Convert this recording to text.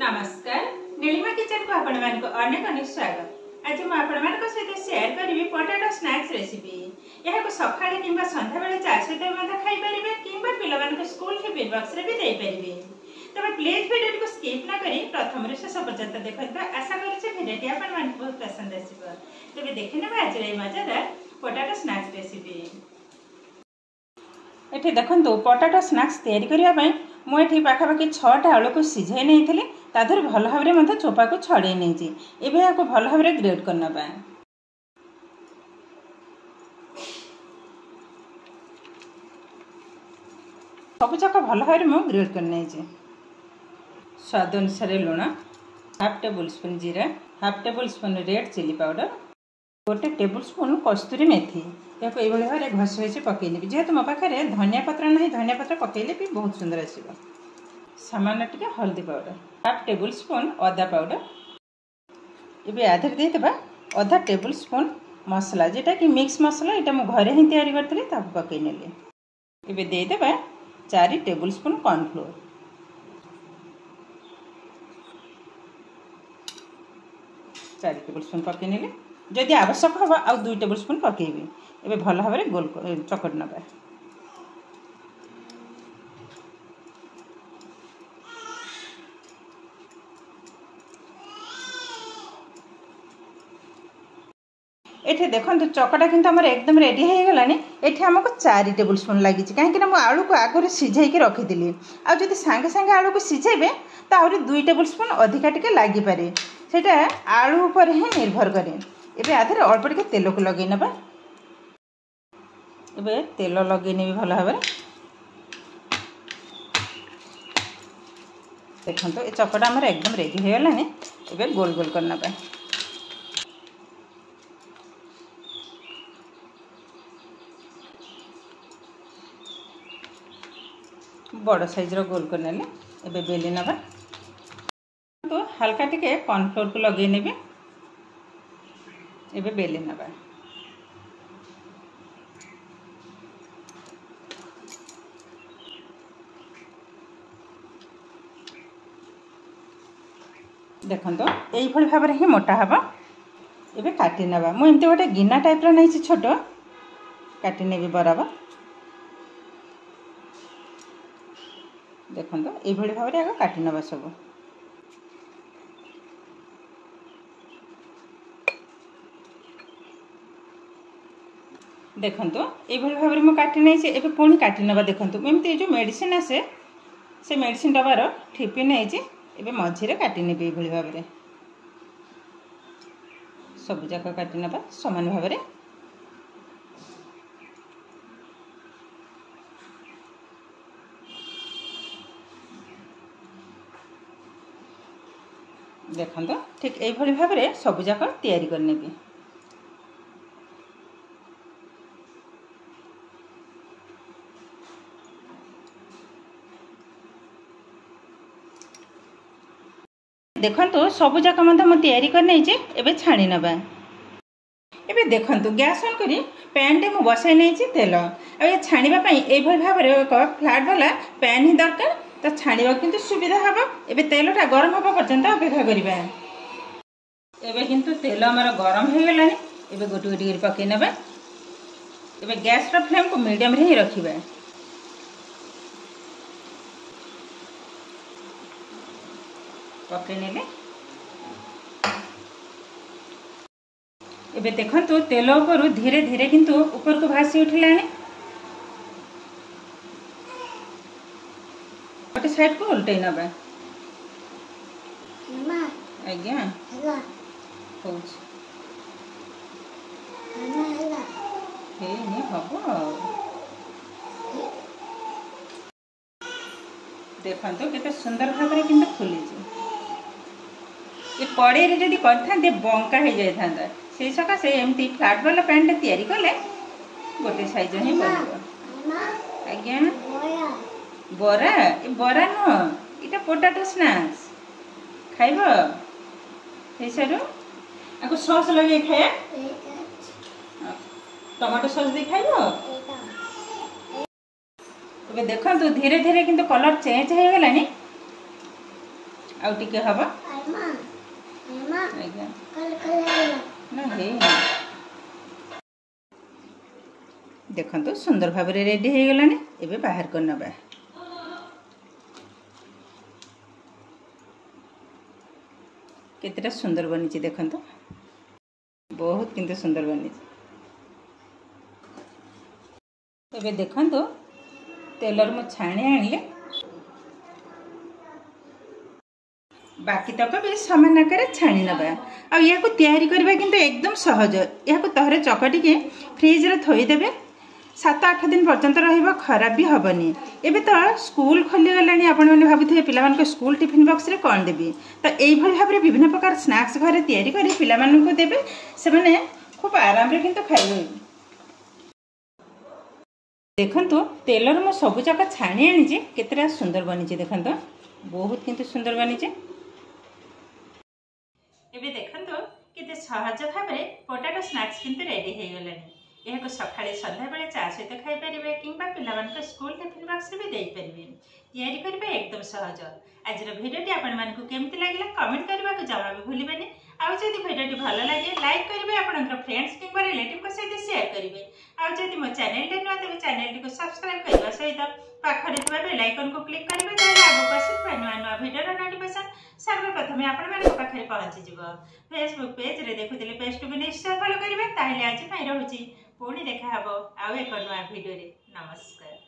नमस्कार नीलिमा किचन को आपण मान को अनेक अनेक स्वागत। आज मैं आपण मान को सहित शेयर करी पोटैटो स्नैक्स रेसिपी। यह को सकाळे किंबा संध्या बेले चा सहित मध्य खाई परिबे किंबा पिला मान को स्कूल टिफिन बॉक्स रे भी दे परिबे। तबे प्लीज वीडियो को स्किप न करी प्रथम रे शेष पर्यंत देखत। आशा करी जे वीडियो आपण मान को बहुत पसंद आसीबो। तबे देखिने बा आज रे मजेदार पोटैटो स्नैक्स रेसिपी। एठी देखंतु पोटैटो स्नैक्स तैयारी करिया पई मु एठी पाखापाखि 6टा आलू को सिझाई नहीं तादर भल भाव में चोपा को छड़े नहीं एवं भल भाव में ग्रेट करना सबजाक भल भाव में ग्रेट करना स्वाद अनुसार लुण हाफ टेबल स्पून जीरा half tablespoon red chilli powder गोटे टेबल स्पून कस्तूरी मेथी या भाव में घस घसी पकईनेबी जेहेतु मो पाखे धनिया पत्र ना धनिया पत्र पकईले भी बहुत सुंदर आसो सामान्य टिके हल्दी पाउडर हाफ टेबल स्पून अदा पाउडर ये आधे देदेबा अधा टेबल स्पून मसला जेटा कि मिक्स मसला यहाँ मुझे घरे ही तैयारी करती पकई नेली ये देदेबा 4 tablespoon cornflour 4 tablespoon पकई नेली जदि आवश्यक हम आउ 2 टेबल स्पून पकईबी ए भल भाव में गोल चकट नवा एठे देखो चकटा किंतु हमर एकदम रेडी हो गलानी। एठे हमको 4 टेबल स्पून लगी कहीं मु आलू को आगुरी सिझाई रखी आदि सांगे सांगे आलू को सिझेबे तो आहरी 2 टेबल स्पून अधिका टिके लगी पारे सेटा आलू पर ही निर्भर करे। एबे आधे अल्प टिके तेल को लगे नबा एबे तेल लगे नेबी भल भाव देखो ये चकटा हमर एकदम रेडी हो गलानी। एबे गोल गोल करना बा बड़ साइज रो गोल कर नेले एबे बेली नबा तो हल्का टिके कॉर्नफ्लोर को लगे नेबे एबे बेली नबा देखो तो यही भाव में ही मोटा हबा एबे काटी नबा मु एमती गोटे गिना टाइप रो नहीं छोट काटी नेबी बराबर देखो ये भाव में आगे काटी नवा सब देखो ये भाव में मुझे काटी नहीं ए पुणी काटी नवा देखो एमती जो मेडिसिन आसे से मेडिसिन डबार ठिपी नहीं ए मझे काटी ने भाव में सबजाक काटी नवा समान भाव में देखो ठीक यही भाव में सबजाक तैयारी करने देखो सबजाक तैयारी करने एबे छाणी नबा एबे देखो गैस ऑन करी पैन टे मु बसाई नहीं तेल आ छाणीबा पई एई भाव में एक फ्लैट वाला पैन ही दरकार तो छाणीबा किंतु सुविधा हबा एबे तेलटा गरम होबा पर्यंत अपेक्षा करिबा एबे किंतु तेल हमर गरम हो गलानी एबे गोटी गोटी कर पकई नबा एबे गैस रो फ्लेम को मीडियम रे ही रखिबा पकई नेले एबे देखंतु तेल ऊपर धीरे धीरे किंतु ऊपर को भासी उठिलानी गोटे साइड को उल्टे नबा आज्ञा देखो केते सुंदर भाव में किंतु फुली ये कड़े रे जदि करथांते बंका हो जाता से सकाशे एमती फ्लैट वाला पैन तैयारी कले गोटे साइज ही पड़ो आज्ञा बरा ये बरा नुह इटा पोटैटो स्नैक्स खाइब सारू आपको सॉस लगे खाया टमाटो सॉस दे खाइब देखो तो धीरे धीरे किंतु कलर चेंज हो गलानी आउ टिके हब देखो सुंदर भाव रेडी हो गलानी। एबे बाहर कर नबा। केतेटा सुंदर बनी देखो बहुत किंतु सुंदर बनी। एबे देखो तेलर मु छाणी आनिले बाकी तक भी समान आकार छाणी नबा। आ या को तैयारी करबा किंतु एकदम सहज। या को तहरे चकटी के फ्रिज रे थोई देबे 7-8 दिन पर्यंत रहिबा, खराब भी हबनी। एबे तो स्कूल खोली गलानी। आपण माने भाबुथे पिलामान को स्कूल टिफिन बॉक्स रे कोन देबी, तो एई भल भाबरे विभिन्न प्रकार स्नैक्स घरे तैयारी करी पिलामान को देबे। से माने खूब आराम रे किंतु खाइबे। देखंतु तेलर मो सब जाक छाणी आनी जे केतेरा सुंदर बनी जे। देखंतु बहुत किंतु सुंदर बनी जे। एबे देखंतु केते सहज भाबरे पोटैटो स्नैक्स किंतु रेडी हे गलानी। यह को सकाळे संध्या बेले चा सहित खाई परिबे किंबा पिलामान को स्कूल टिफिन बॉक्स रे भी देई परिबे। तैयारी करबे एकदम सहज। आज भिडियोटी आपण मानकु केमति लागिला कमेंट करबा को जमा भी भूलिबेनी। आ जदि भिडियोटी भलो लागे लाइक करिवे, आपनकर फ्रेंड्स किंबा रिलेटिव को सहित शेयर करिवे। आ जदि मो चैनल रे न तबे चैनल को सब्सक्राइब करबा सहित पाखरे थिबा बेल आइकन को क्लिक करिवे। ताले आगो आसी नुआ भिडियो नोटिफिकेशन सर्वप्रथम आपण मानक पाखरे पहुंची जिवो। फेसबुक पेज रे देखुतिले पेज टू भी निश्चय फॉलो करिवे। ताले आज पई रहूची पुणी देखा हबो आउ एक नुआ भिडियो रे। नमस्कार।